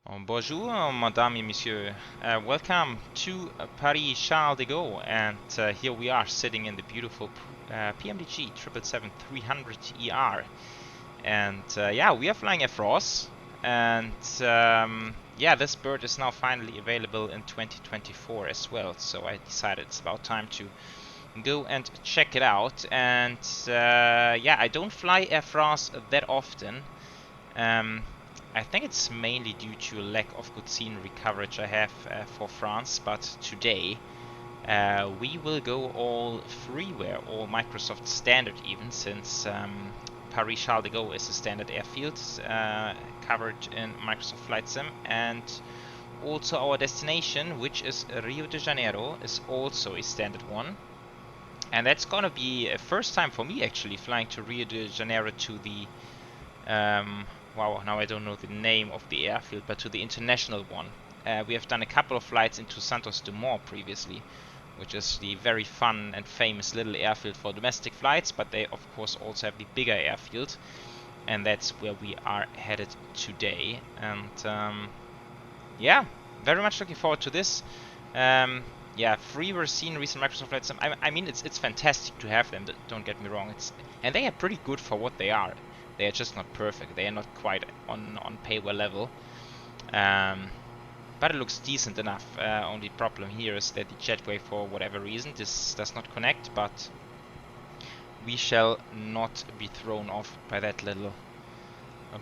Bonjour, madame et monsieur. Welcome to Paris Charles de Gaulle, and here we are sitting in the beautiful PMDG 777-300ER. And yeah, we are flying FROS, and yeah, this bird is now finally available in 2024 as well. So I decided it's about time to go and check it out. And yeah, I don't fly FROS that often. I think it's mainly due to a lack of good scenery coverage I have for France, but today we will go all freeware, all Microsoft standard even, since Paris Charles de Gaulle is a standard airfield covered in Microsoft Flight Sim, and also our destination, which is Rio de Janeiro, is also a standard one. And that's gonna be a first time for me actually flying to Rio de Janeiro to the wow, now I don't know the name of the airfield, but to the international one. We have done a couple of flights into Santos Dumont previously, which is the very fun and famous little airfield for domestic flights, but they of course also have the bigger airfield, and that's where we are headed today. And yeah, very much looking forward to this. Yeah, freeware sceneries in Microsoft Flight Sim. I mean, it's fantastic to have them. Don't get me wrong. And they are pretty good for what they are. They are just not perfect. They are not quite on payware level. But it looks decent enough. Only problem here is that the jetway, for whatever reason, this does not connect. But we shall not be thrown off by that little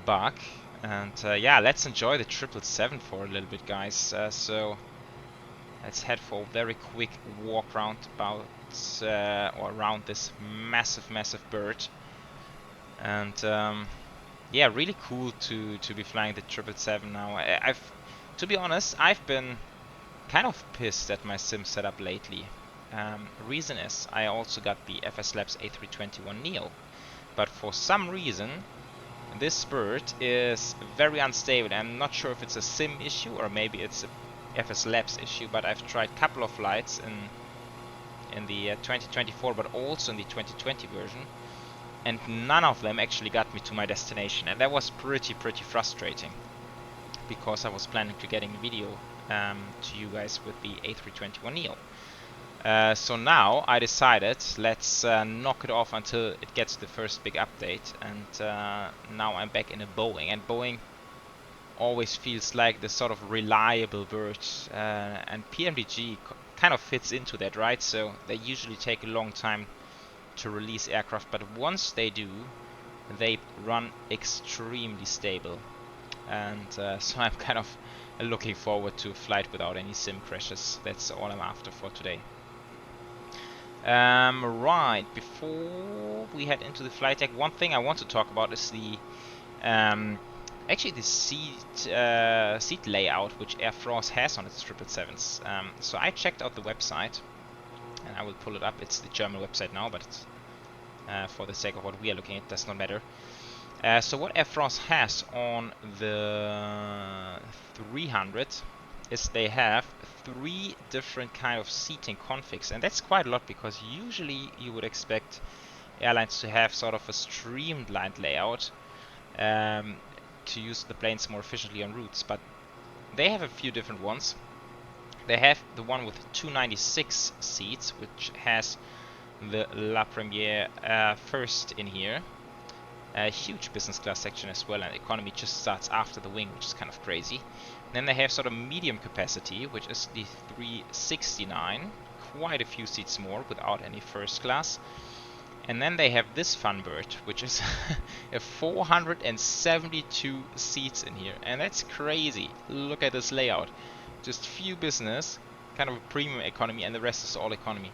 bug. And yeah, let's enjoy the 777 for a little bit, guys. So let's head for a very quick walk round about or around this massive bird. And yeah, really cool to be flying the 777 now. To be honest, I've been kind of pissed at my sim setup lately. Reason is I also got the FSLabs A321neo, but for some reason this bird is very unstable. I'm not sure if it's a sim issue or maybe it's a FSLabs issue, but I've tried a couple of flights in the 2024, but also in the 2020 version, and none of them actually got me to my destination, and that was pretty frustrating, because I was planning to getting a video to you guys with the A321neo. So now I decided, let's knock it off until it gets the first big update, and now I'm back in a Boeing, and Boeing always feels like the sort of reliable bird, and PMDG kind of fits into that, right? So they usually take a long time to release aircraft, but once they do, they run extremely stable. And so I'm kind of looking forward to a flight without any sim crashes. That's all I'm after for today. Right, before we head into the flight deck, one thing I want to talk about is the actually the seat layout which Air France has on its 777s. So I checked out the website, and I will pull it up. It's the German website now, but it's, for the sake of what we are looking at, does not matter. So what Air France has on the 300 is they have 3 different kind of seating configs, and that's quite a lot, because usually you would expect airlines to have sort of a streamlined layout to use the planes more efficiently on routes, but they have a few different ones. They have the one with 296 seats, which has the La Première first in here. A huge business class section as well, and economy just starts after the wing, which is kind of crazy. Then they have sort of medium capacity, which is the 369, quite a few seats more without any first class. And then they have this fun bird, which is a 472 seats in here, and that's crazy. Look at this layout. Just few business, kind of a premium economy, and the rest is all economy.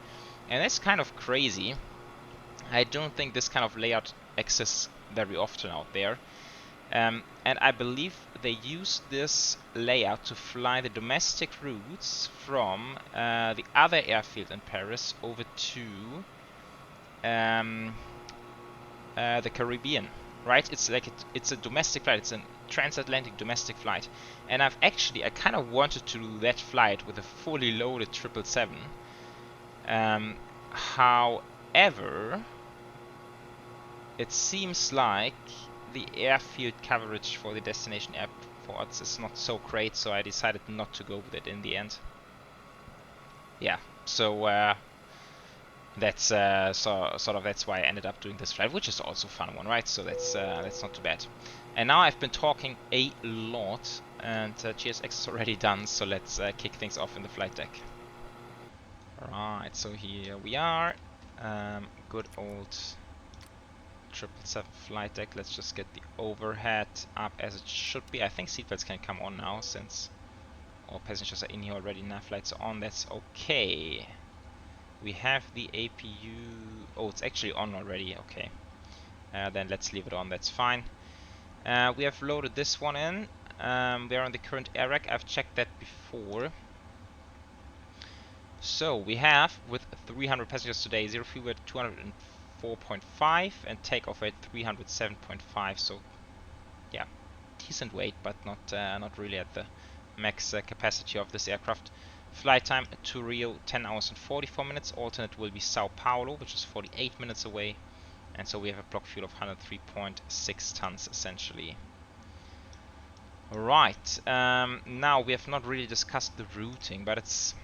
And that's kind of crazy. I don't think this kind of layout exists very often out there. And I believe they use this layout to fly the domestic routes from the other airfield in Paris over to the Caribbean, right? It's like it's a domestic flight. It's a transatlantic domestic flight, and I kind of wanted to do that flight with a fully loaded 777. However, it seems like the airfield coverage for the destination reports is not so great, so I decided not to go with it in the end. Yeah, so that's that's why I ended up doing this flight, which is also a fun one, right? So that's not too bad. And now I've been talking a lot, and GSX is already done, so let's kick things off in the flight deck. Alright, so here we are. Good old 777 flight deck. Let's just get the overhead up as it should be. I think seatbelts can come on now since all passengers are in here already. Nav lights are on, that's okay. We have the APU. Oh, it's actually on already. Okay. Then let's leave it on. That's fine. We have loaded this one in. We're on the current air rack. I've checked that before. So we have, with 300 passengers today, zero fuel at 204.5 and takeoff at 307.5. So yeah, decent weight, but not really at the max capacity of this aircraft. Flight time to Rio 10 hours and 44 minutes. Alternate will be Sao Paulo, which is 48 minutes away. And so we have a block fuel of 103.6 tons essentially. Right, now we have not really discussed the routing, but it's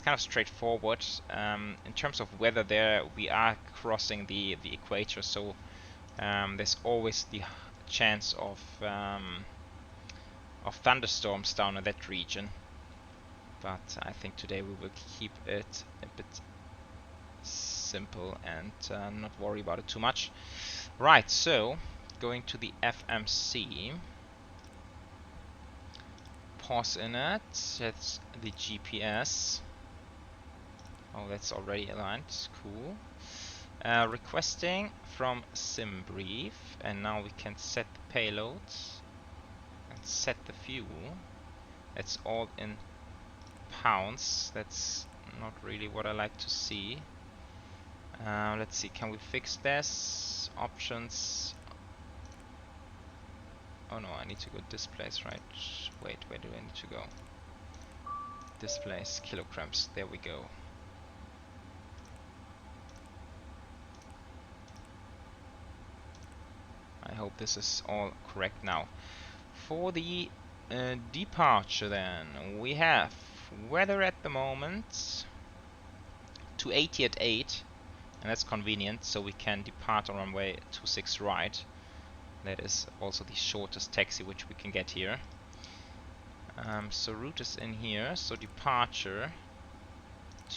kind of straightforward. In terms of weather, there we are crossing the equator, so there's always the chance of thunderstorms down in that region. But I think today we will keep it a bit simple and not worry about it too much. Right, so going to the FMC. Pause in it. That's the GPS. Oh, that's already aligned. Cool. Requesting from SimBrief, and now we can set the payload and set the fuel. It's all in pounds. That's not really what I like to see. Let's see, can we fix this? Options. Oh no, I need to go displays, right? Wait, where do I need to go? Displays, kilograms, there we go. I hope this is all correct now. For the departure then, we have weather at the moment, 280 at 8, and that's convenient, so we can depart on runway 26 right. That is also the shortest taxi which we can get here. So route is in here, so departure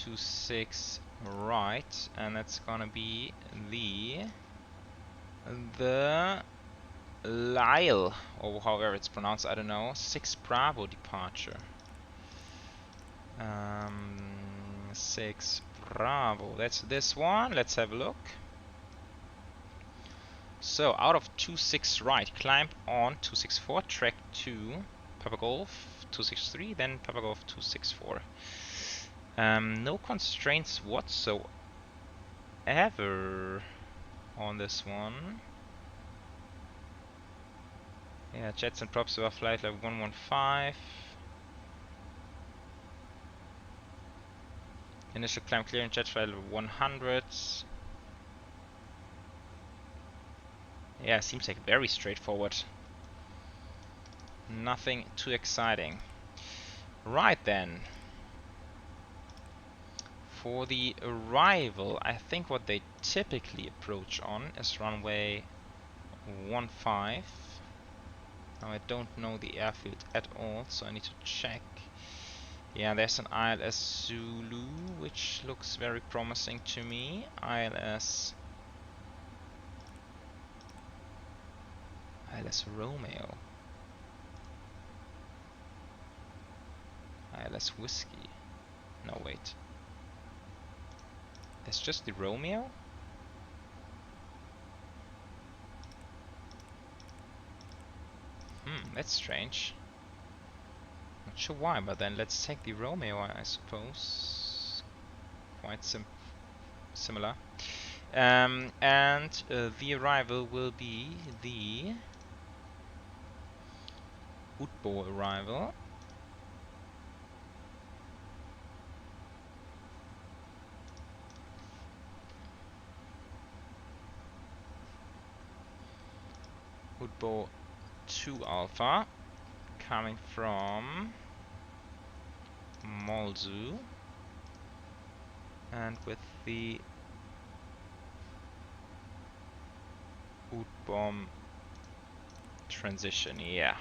26 right, and that's gonna be the Lyle, or however it's pronounced, I don't know. 6 Bravo departure. 6 Bravo, that's this one. Let's have a look. So out of 26 right, climb on 264, track 2, Papa Golf 263, then Papa Golf 264. No constraints whatsoever on this one. Yeah, jets and props were flight level 115. Initial climb clearing jet flight level 100. Yeah, seems like very straightforward. Nothing too exciting. Right then. For the arrival, I think what they typically approach on is runway 15. Now I don't know the airfield at all, so I need to check. Yeah, there's an ILS Zulu, which looks very promising to me. ILS Romeo. ILS Whiskey. No, wait. That's just the Romeo? That's strange. Not sure why, but then let's take the Romeo, I suppose. Quite similar. And the arrival will be the Utbo arrival. Utbo 2 Alpha. coming from Molzu, and with the bomb transition, yeah.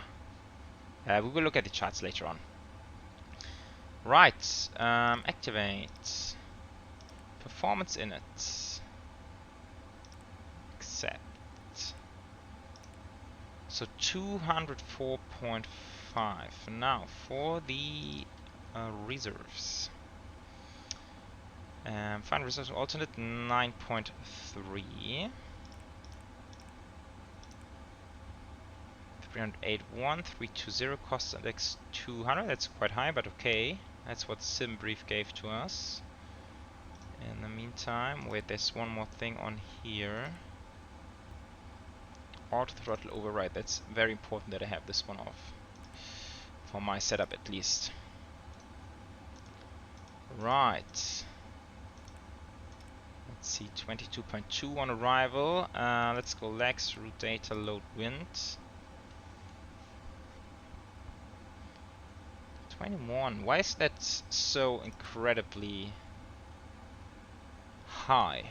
We will look at the charts later on. Right, activate. Performance in it. Accept. So 204.5. Now for the reserves. Find reserves alternate 9.3. 308.1, 320, cost index 200. That's quite high, but okay. That's what SimBrief gave to us. In the meantime, wait, there's one more thing on here. Auto throttle override. That's very important that I have this one off. For my setup at least. Right. Let's see, 22.2 on arrival. Let's go legs, route data, load wind. 21. Why is that so incredibly high?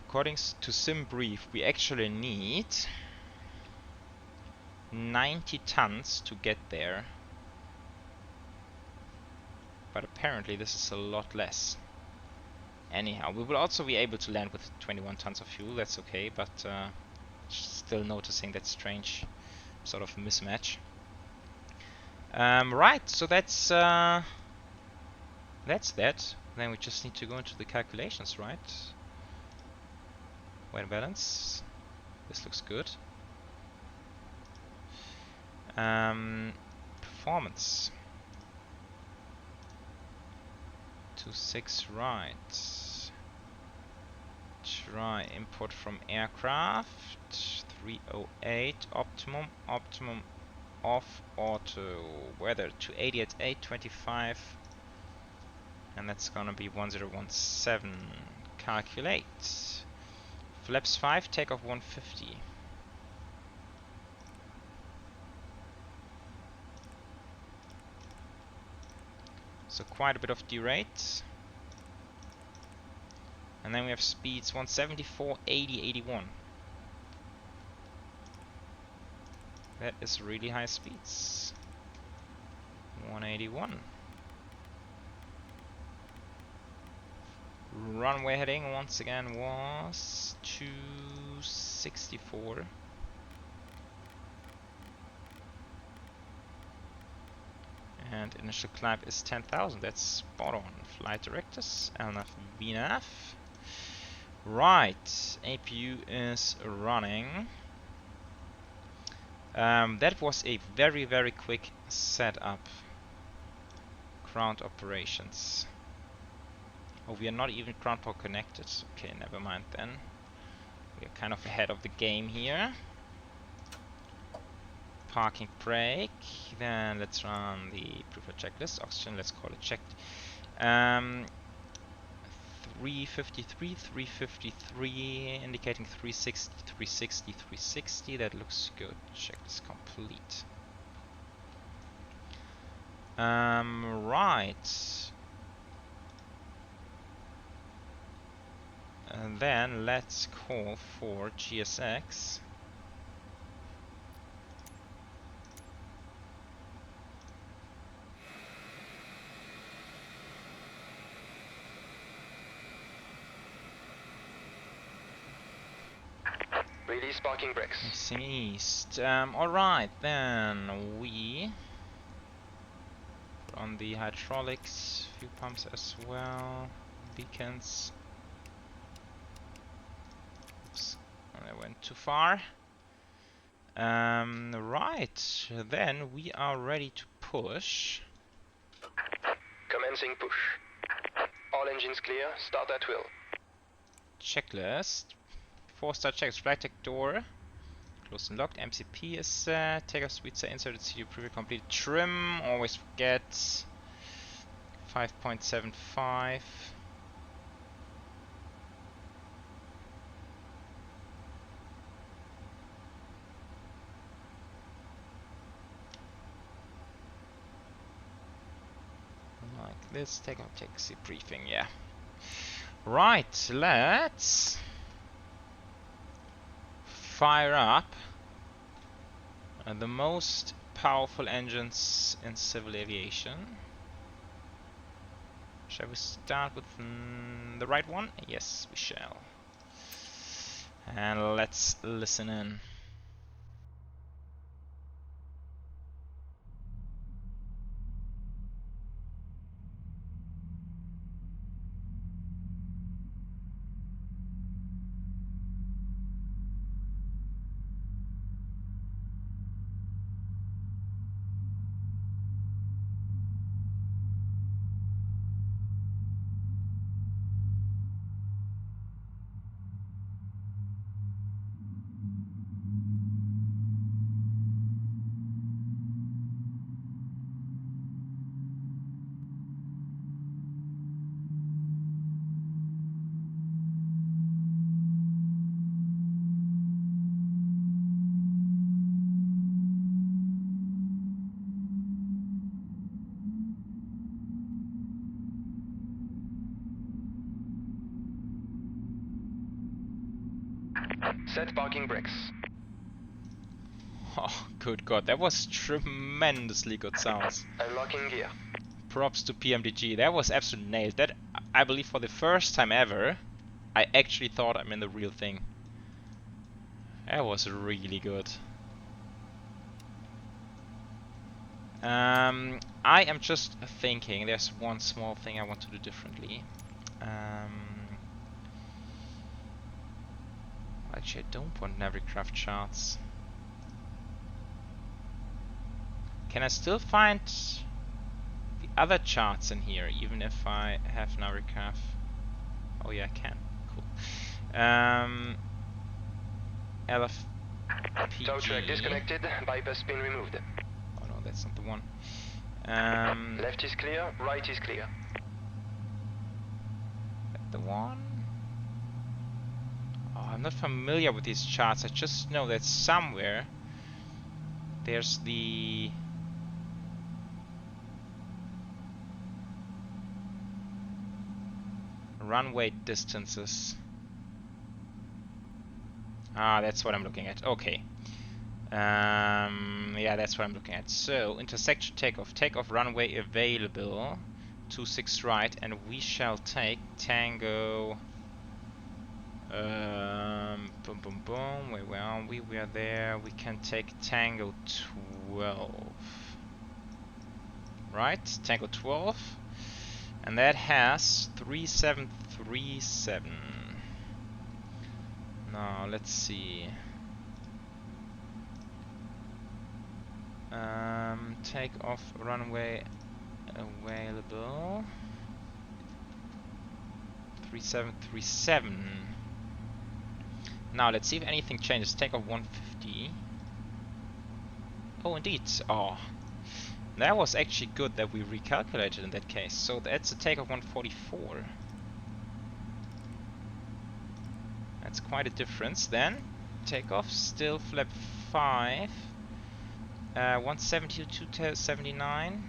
According to SimBrief, we actually need 90 tons to get there. But apparently this is a lot less. Anyhow, we will also be able to land with 21 tons of fuel, that's okay, but still noticing that strange sort of mismatch. Right, so that's that. Then we just need to go into the calculations, right? Weight balance. This looks good. Performance. 26 right. Try import from aircraft. 308 optimum. Optimum off auto. Weather 280 at 825. And that's gonna be 1017. Calculate. Flaps 5, takeoff 150. So quite a bit of derate. And then we have speeds 174, 80, 81. That is really high speeds. 181. Runway heading once again was 264. And initial climb is 10,000. That's spot on. Flight directors, LNAV, VNAV. Right, APU is running. That was a very, very quick setup. Ground operations. Oh, we are not even ground power connected. Okay, never mind then. We are kind of ahead of the game here. Parking brake. Then let's run the preferred checklist. Oxygen, let's call it checked. 353, 353, indicating 360, 360, 360. That looks good. Checklist complete. Right. And then let's call for GSX. Release parking brakes. Facing east. Alright, then we put on the hydraulics, fuel pumps as well, beacons. Oops, I went too far. Right, then we are ready to push. Commencing push. All engines clear, start at will. Checklist. 4-star checks, flight deck door closed and locked, MCP is set, takeoff suites are inserted, CD preview complete, trim, always forget, 5.75. Like this, Thermaltake briefing, yeah. Right, let's fire up the most powerful engines in civil aviation. Shall we start with the right one? Yes, we shall. And let's listen in. Set parking brakes. Oh, good God, that was tremendously good sounds. Unlocking gear. Props to PMDG, that was absolute nailed. That, I believe for the first time ever, I actually thought I'm in the real thing. That was really good. I am just thinking, there's one small thing I want to do differently. Actually, I don't want Navigraph Charts. Can I still find the other charts in here, even if I have Navigraph? Oh yeah, I can. Cool. LFPG. Tow track disconnected. Bypass pin removed. Oh no, that's not the one. Left is clear. Right is clear. That the one? Oh, I'm not familiar with these charts. I just know that somewhere there's the runway distances. Ah, that's what I'm looking at. Okay. Yeah, that's what I'm looking at. So, intersection takeoff. Takeoff runway available. 26 right, and we shall take Tango. Boom, boom, boom. Where are we? We are there. We can take Tango 12. Right? Tango 12. And that has 3737. Now, let's see. Takeoff runway available. 3737. Now, let's see if anything changes. Takeoff 150. Oh, indeed. Oh. That was actually good that we recalculated in that case. So that's a takeoff 144. That's quite a difference then. Takeoff still flap 5. 170 to 279.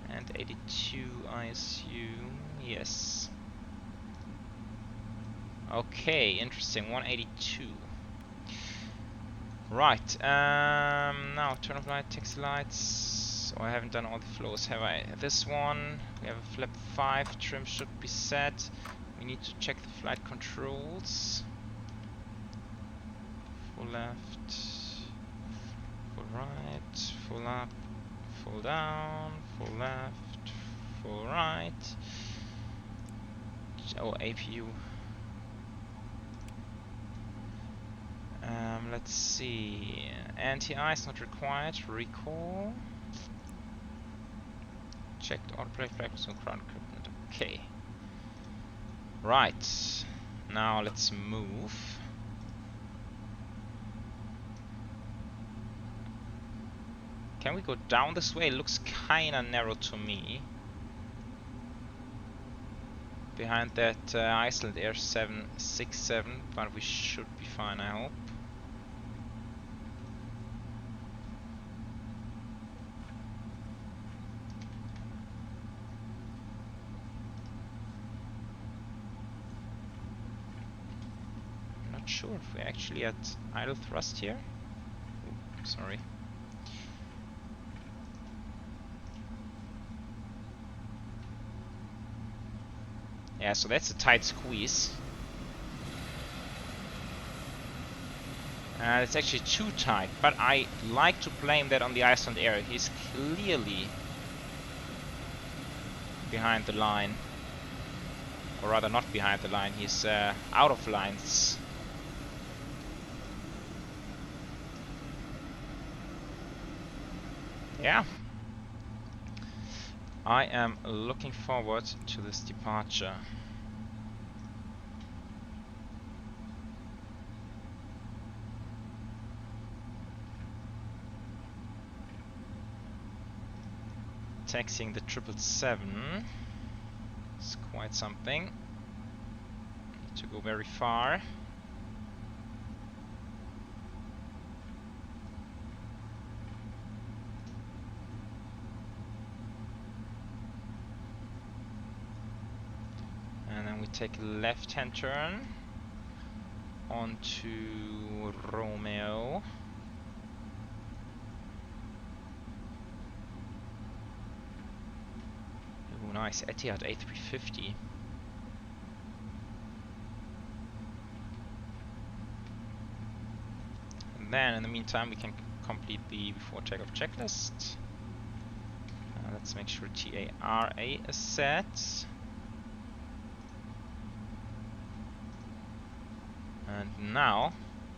And 82, I assume. Yes. Okay, interesting. 182. Right, now turn off light, taxi lights. Oh, I haven't done all the flows, have I? This one, we have a flap 5, trim should be set. We need to check the flight controls. Full left, full right, full up, full down, full left, full right. Oh, APU. Let's see. Anti-ice not required. Recall. Checked autoplay flags on ground equipment. Okay. Right. Now let's move. Can we go down this way? It looks kinda narrow to me. Behind that Iceland Air 767, but we should be fine, I hope. Not sure if we're actually at idle thrust here. Ooh, sorry. Yeah, so that's a tight squeeze. It's actually too tight, but I like to blame that on the Iceland Air. He's clearly behind the line. Or rather not behind the line, he's out of lines. Yeah. I am looking forward to this departure. Taxiing the 777 is quite something. Need to go very far. And then we take a left-hand turn onto Romeo. Oh, nice, Etihad A350. And then, in the meantime, we can complete the before takeoff checklist. Let's make sure TARA is set. And now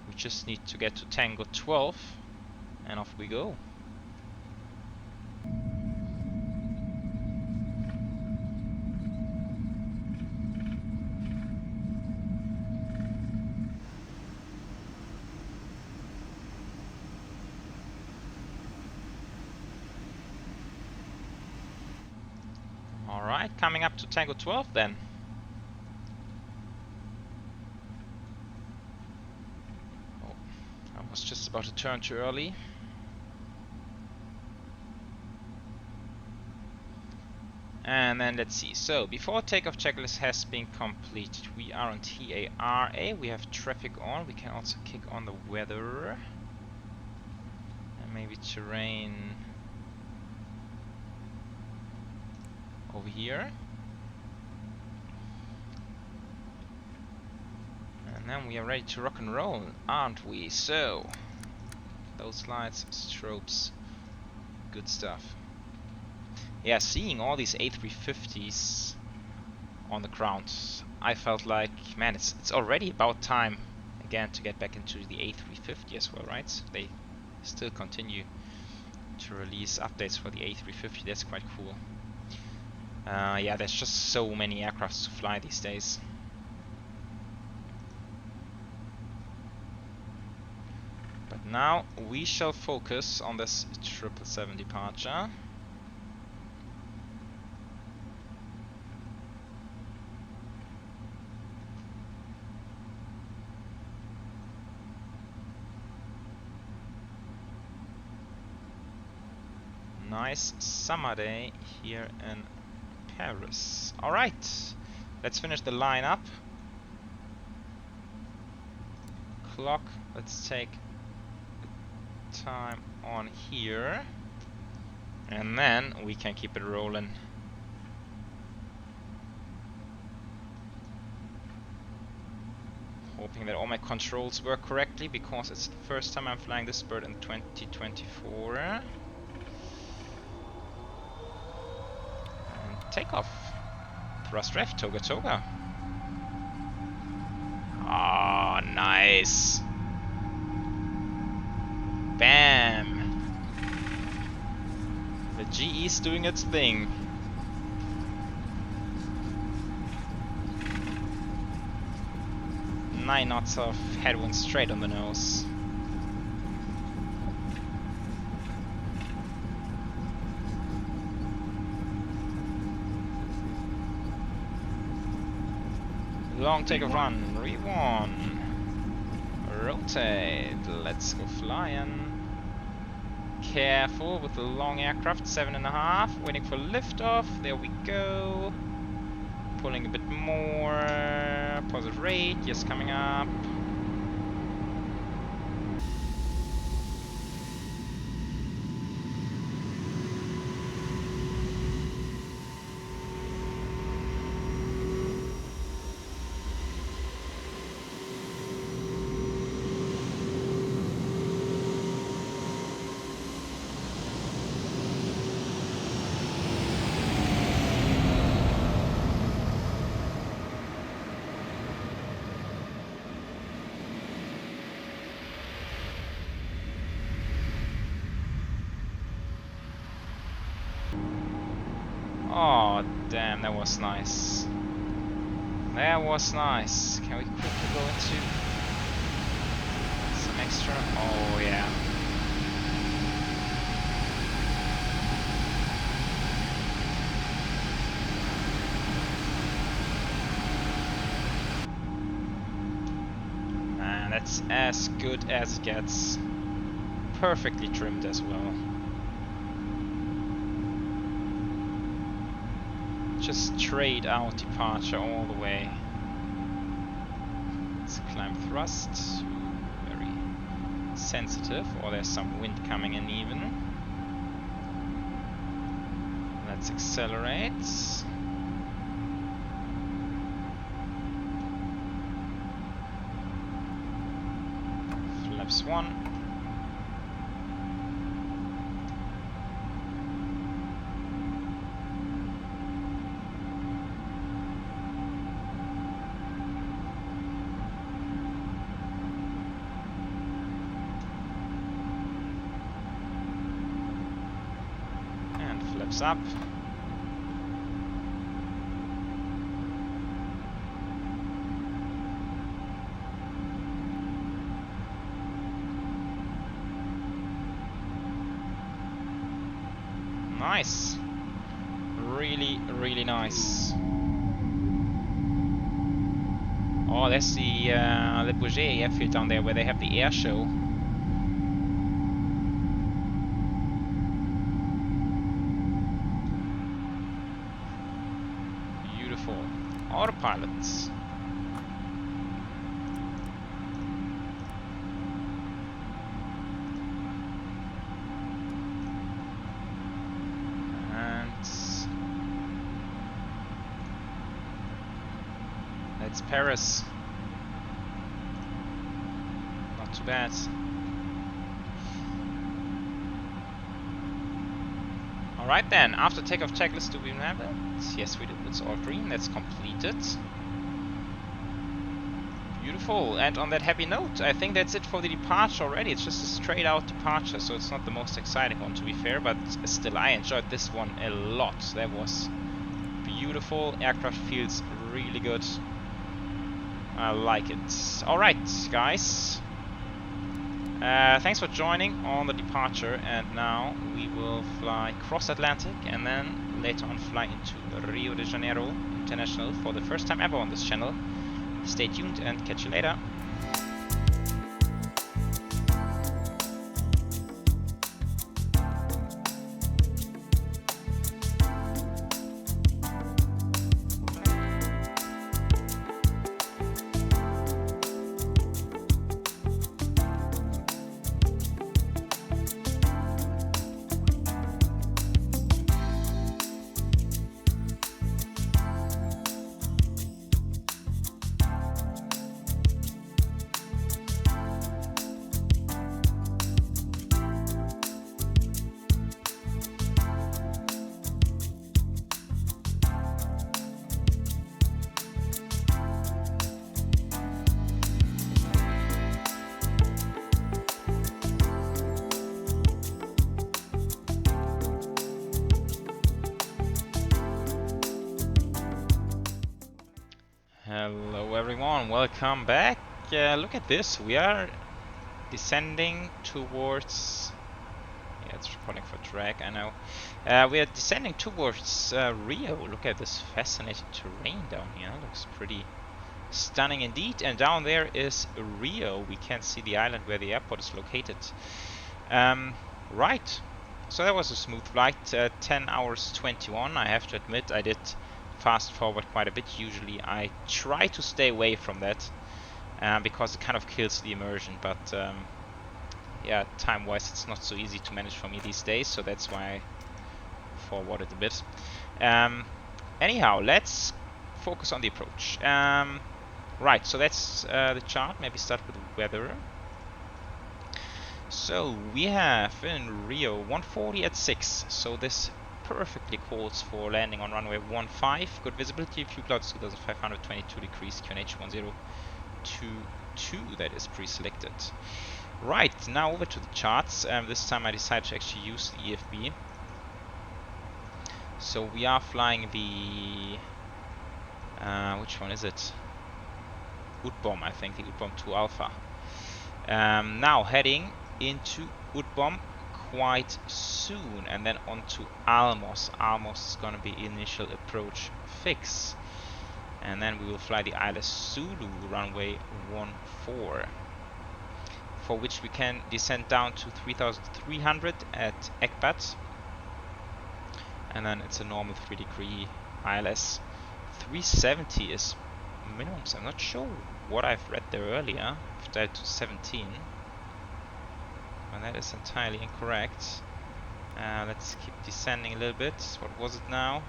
we just need to get to Tango 12 and off we go. Alright, coming up to Tango 12 then. Just about to turn too early. And then let's see. So before takeoff checklist has been completed, we are on TARA. We have traffic on. We can also kick on the weather and maybe terrain over here. And then we are ready to rock and roll, aren't we? So, those lights, strobes, good stuff. Yeah, seeing all these A350s on the ground, I felt like, man, it's already about time again to get back into the A350 as well, right? So they still continue to release updates for the A350. That's quite cool. Yeah, there's just so many aircrafts to fly these days. But now we shall focus on this 777 departure. Nice summer day here in Paris. Alright, let's finish the lineup. Clock, let's take time on here. And then we can keep it rolling. Hoping that all my controls work correctly, because it's the first time I'm flying this bird in 2024. Takeoff. Thrust ref, toga toga. Ah, nice. Bam. The GE's doing its thing. Nine knots of headwind straight on the nose. Long takeoff run, re1. Rotate, let's go flying. Careful with the long aircraft, 7.5, waiting for liftoff, there we go. Pulling a bit more, positive rate, yes, coming up. Oh, damn, that was nice. That was nice. Can we quickly go into some extra? Oh, yeah. Man, that's as good as it gets. Perfectly trimmed as well. Just straight out departure all the way. Let's climb thrust. Very sensitive, or there's some wind coming in even. Let's accelerate. Flaps 1. Up. Nice. Really, really nice. Oh, that's the LFPG airfield down there where they have the air show. Autopilots. And that's Paris. Not too bad. Alright then, after takeoff checklist, do we have it? Yes we do, it's all green, that's completed. Beautiful, and on that happy note, I think that's it for the departure already. It's just a straight out departure, so it's not the most exciting one to be fair, but still I enjoyed this one a lot. That was beautiful, aircraft feels really good. I like it. Alright guys. Thanks for joining on the departure, and now we will fly cross Atlantic and then later on fly into Rio de Janeiro International for the first time ever on this channel. Stay tuned and catch you later. Hello everyone, welcome back. Look at this, we are descending towards... Yeah, it's recording for drag, I know. We are descending towards Rio. Look at this fascinating terrain down here, looks pretty Stunning indeed. And down there is Rio. We can't see the island where the airport is located. Right. So that was a smooth flight. 10 hours 21. I have to admit I did fast forward quite a bit. Usually I try to stay away from that because it kind of kills the immersion. But yeah, time-wise it's not so easy to manage for me these days. So that's why I forwarded a bit. Anyhow, let's focus on the approach. Right, so that's the chart. Maybe start with weather. So we have in Rio 140 at 6. So this perfectly calls for landing on runway 15. Good visibility, few clouds 2522 degrees, QNH 1022. That is pre-selected. Right, now over to the charts. This time I decided to actually use the EFB. So we are flying the which one is it? Udbom, I think, the Udbom 2 Alpha. Now heading into Udbom quite soon, and then on to Almos. Almos is going to be initial approach fix, and then we will fly the Isla Zulu runway 14, for which we can descend down to 3,300 at Ekbat, and then it's a normal 3-degree ILS. 370 is minimum, so I'm not sure what I've read there earlier. I've dialed to 17. And that is entirely incorrect. Let's keep descending a little bit. What was it now?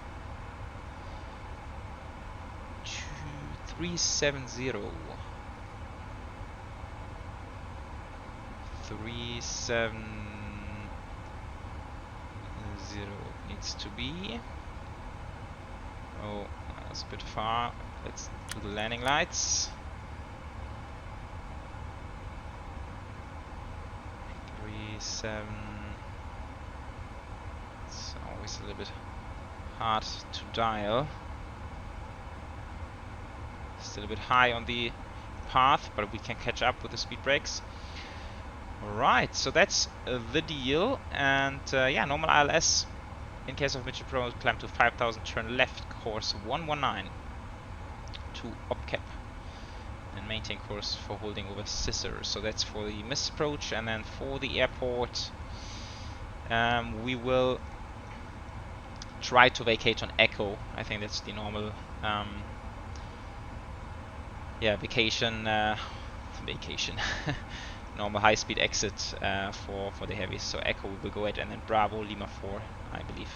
370. 370 needs to be. Oh, that's a bit far. Let's do the landing lights. 37. It's always a little bit hard to dial. Still a bit high on the path, but we can catch up with the speed brakes. Alright, so that's the deal. And yeah, normal ILS. In case of Mission Pro, climb to 5,000, turn left, course 119 to OPCAP. And maintain course for holding over scissor. So that's for the missed approach, and then for the airport we will try to vacate on Echo. I think that's the normal yeah, vacation normal high-speed exit for the heavies. So Echo we will go at, and then Bravo Lima 4 I believe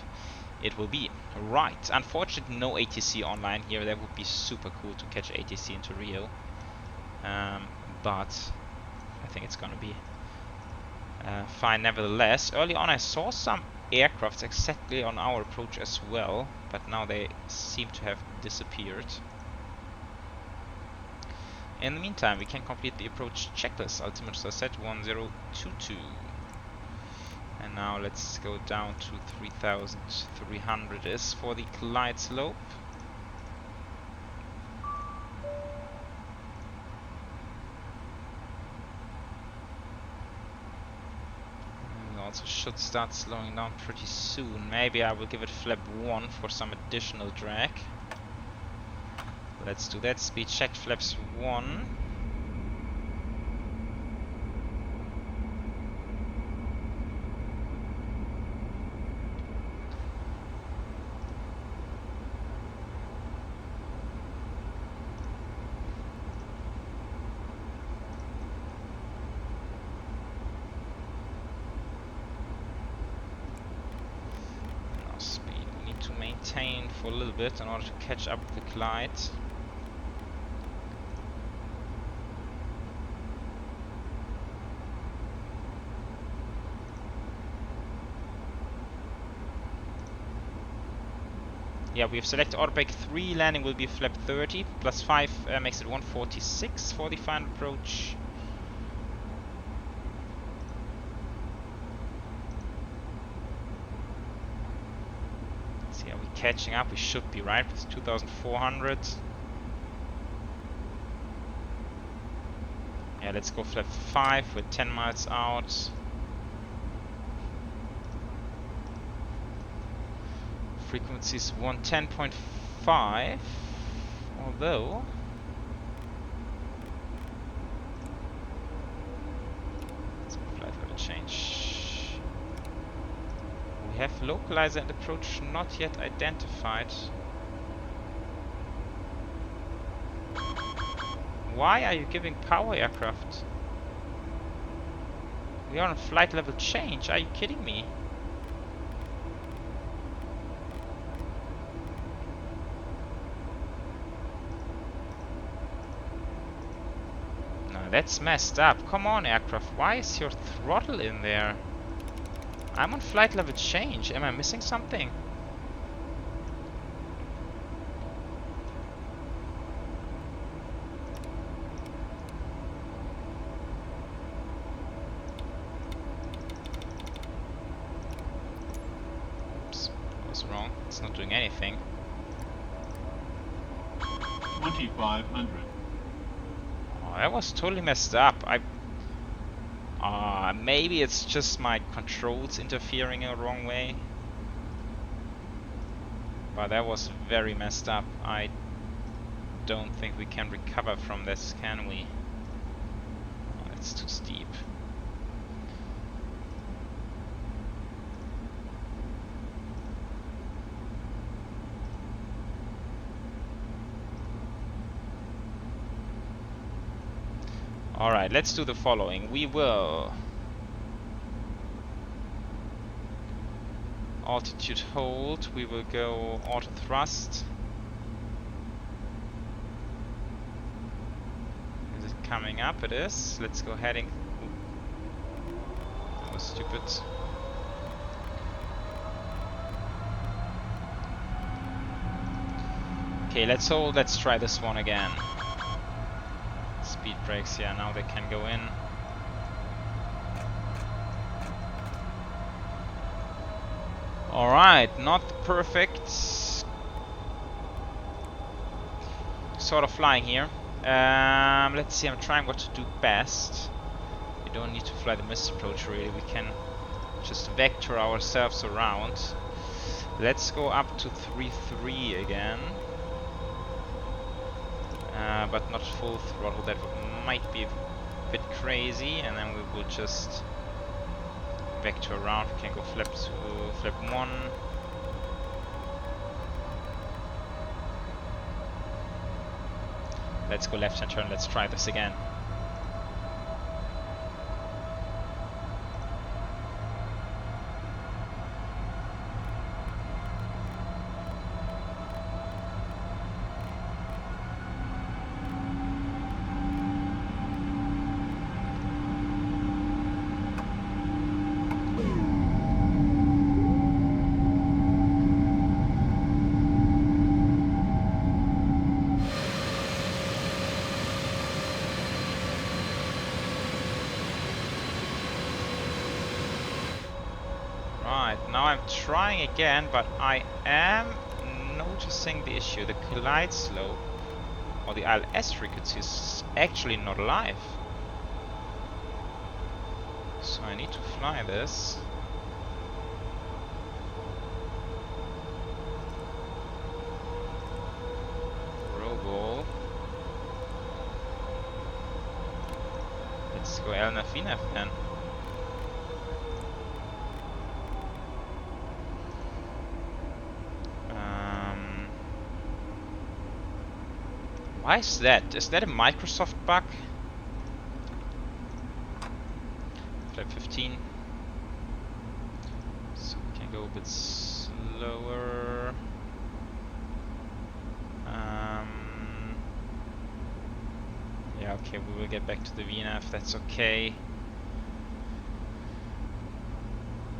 it will be. Right, unfortunately no ATC online here. That would be super cool to catch ATC into Rio. But I think it's gonna be fine nevertheless. Early on I saw some aircrafts exactly on our approach as well, but now they seem to have disappeared. In the meantime, we can complete the approach checklist. Altimeter set 1022. And now let's go down to 3,300 is for the glide slope. Also should start slowing down pretty soon. Maybe I will give it flap 1 for some additional drag. Let's do that. Speed check flaps 1. For a little bit in order to catch up with the glide. Yeah, we have selected auto brake 3, landing will be flap 30, plus 5 makes it 146 for the final approach. Catching up, we should be right with 2,400. Yeah, let's go flap 5, we're 10 miles out. Frequency is 110.5, although change. We have localizer and approach not yet identified. Why are you giving power aircraft? We are on flight level change. Are you kidding me? No, that's messed up. Come on, aircraft. Why is your throttle in there? I'm on flight level change. Am I missing something? Wrong. It's not doing anything. 2500. Oh, that was totally messed up. Maybe it's just my controls interfering in the wrong way. But that was very messed up. I don't think we can recover from this, can we? Oh, that's too steep. Alright, let's do the following. We will altitude hold, we will go auto thrust. Is it coming up? It is. Let's go heading. Ooh. That was stupid. Okay, let's hold, let's try this one again. Speed brakes, yeah, now they can go in. Alright, not perfect. Sort of flying here. Let's see, I'm trying what to do best. We don't need to fly the missed approach really, we can just vector ourselves around. Let's go up to 3.3 again. But not full throttle, that might be a bit crazy, and then we will just vector around. We can go flip to flip 1. Let's go left hand turn, let's try this again. Now I'm trying again, but I am noticing the issue. The glide slope, or the ILS frequency, is actually not alive. So I need to fly this. Roll. Let's go LNAV VNAV then. Why is that? Is that a Microsoft bug? Flap 15. So we can go a bit slower. Yeah, okay, we will get back to the VNAV, that's okay.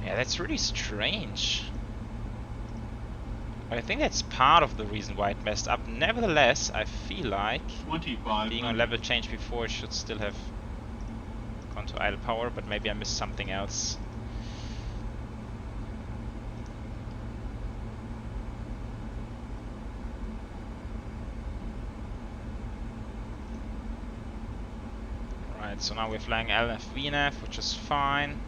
Yeah, that's really strange. I think that's part of the reason why it messed up. Nevertheless, I feel like being on level change before, it should still have gone to idle power, but maybe I missed something else. Right, so now we're flying LF VNAV, which is fine.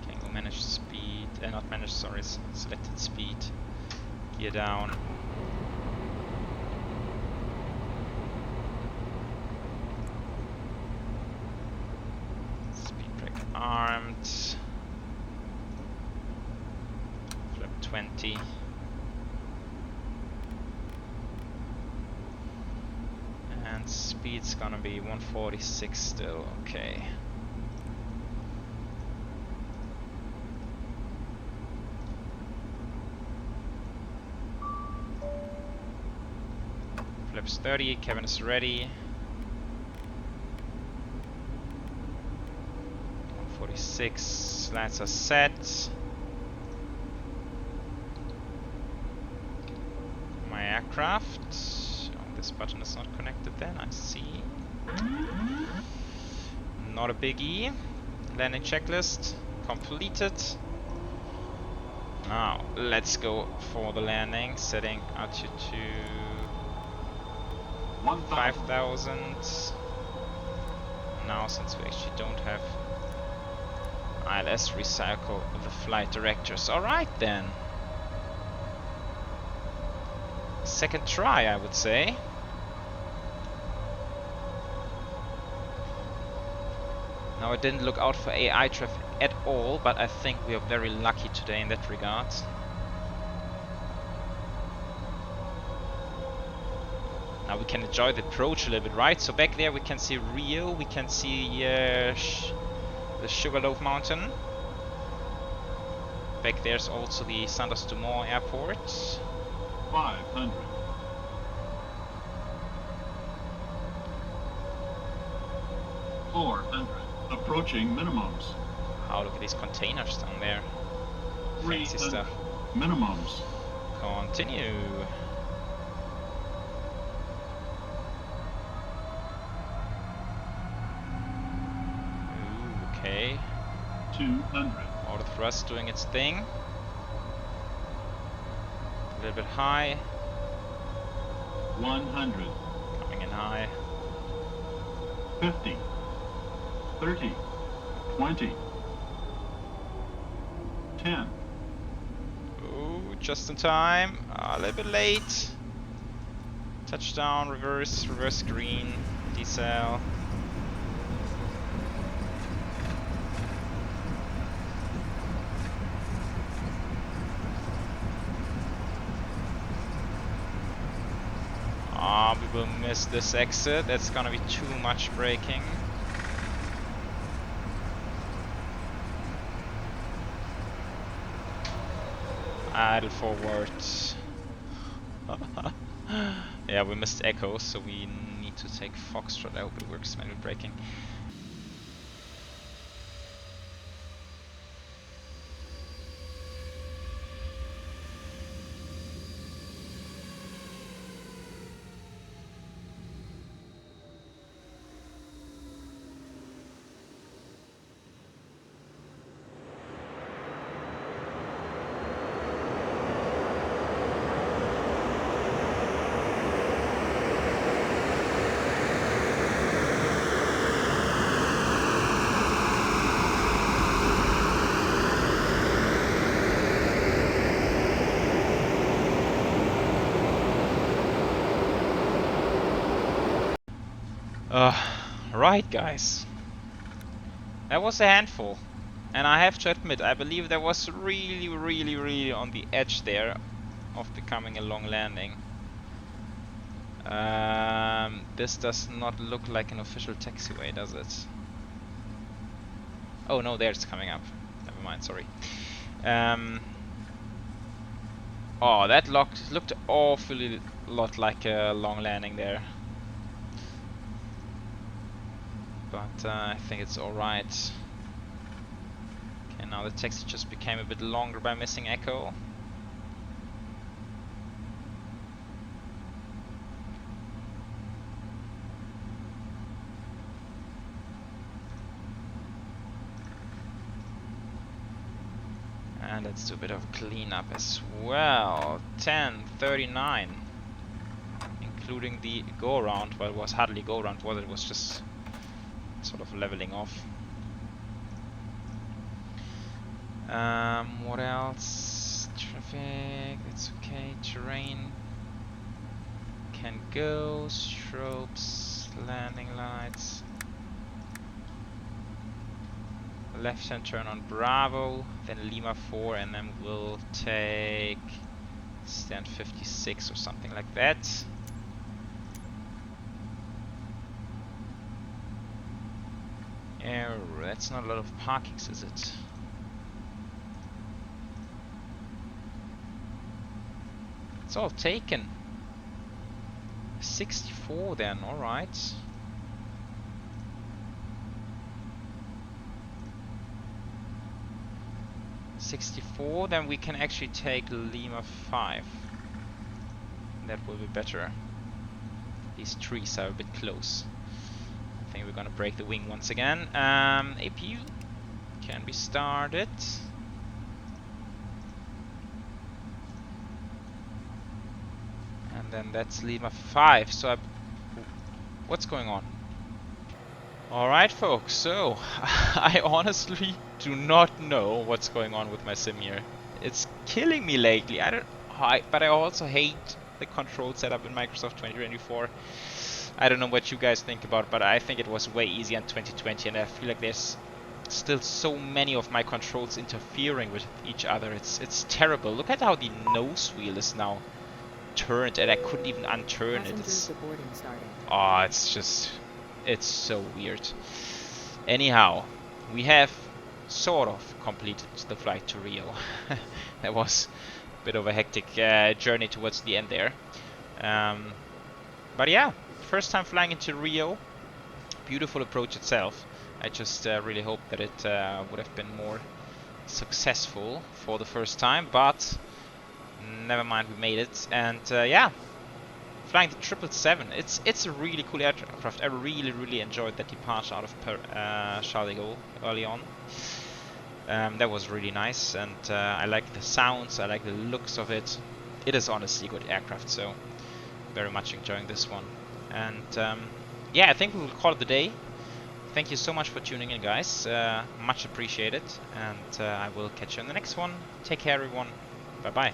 Can go manage speed, not manage, sorry, selected speed. Gear down. Speed brake armed. Flip 20. And speed's gonna be 146 still, okay. Flips 30, cabin is ready. 146, slats are set. My aircraft. Oh, this button is not connected then, I see. Not a biggie. Landing checklist completed. Now, let's go for the landing. Setting altitude to 5,000. Now, since we actually don't have ILS, recycle the flight directors. Alright then. Second try, I would say. Now, I didn't look out for AI traffic at all, but I think we are very lucky today in that regard. Now we can enjoy the approach a little bit, right? So back there we can see Rio, we can see the Sugarloaf Mountain. Back there's also the Santos Dumont Airport. 500. 400. Approaching minimums. Oh, look at these containers down there. Fancy 300. stuff. Minimums. Continue. Ooh, okay. 200. Auto thrust doing its thing. A little bit high. 100. Coming in high. 50. 30. 20. 10. Ooh, just in time. A little bit late. Touchdown, reverse, reverse green, decel. Ah, we will miss this exit. That's gonna be too much braking. Idle forward. Yeah, we missed echo, so we need to take Foxtrot. I hope it works manual braking. Right, guys. That was a handful. And I have to admit, I believe that was really on the edge there of becoming a long landing. This does not look like an official taxiway, does it? Oh no, there it's coming up. Never mind, sorry. Oh, that looked awfully lot like a long landing there. But I think it's alright. Okay, now the taxi just became a bit longer by missing echo. And let's do a bit of cleanup as well. 10:39, including the go around. Well, it was hardly go around, was it? It was just sort of leveling off. What else? Traffic, it's okay. Terrain can go. Strobes, landing lights. left-hand turn on Bravo, then Lima 4, and then we'll take stand 56 or something like that. That's not a lot of parkings, is it? It's all taken. 64 then, alright. Then we can actually take Lima 5. That will be better. These trees are a bit close. I think we're gonna break the wing once again. APU can be started. And then that's Lima 5. So what's going on? Alright folks, so I honestly do not know what's going on with my sim here. It's killing me lately. But I also hate the control setup in Microsoft 2024. I don't know what you guys think about it, but I think it was way easier in 2020, and I feel like there's still so many of my controls interfering with each other. It's terrible. Look at how the nose wheel is now turned, and I couldn't even unturn it. It's so weird. Anyhow, we have sort of completed the flight to Rio. That was a bit of a hectic journey towards the end there. But yeah, first time flying into Rio. Beautiful approach itself. I just really hope that it would have been more successful for the first time, but never mind, we made it. And yeah, flying the 777. It's a really cool aircraft. I really enjoyed that departure out of Charles de Gaulle early on. That was really nice, and I like the sounds, I like the looks of it. It is honestly a good aircraft, so very much enjoying this one. And yeah, I think we will call it the day. Thank you so much for tuning in, guys. Much appreciated, and I will catch you in the next one. Take care, everyone. Bye bye.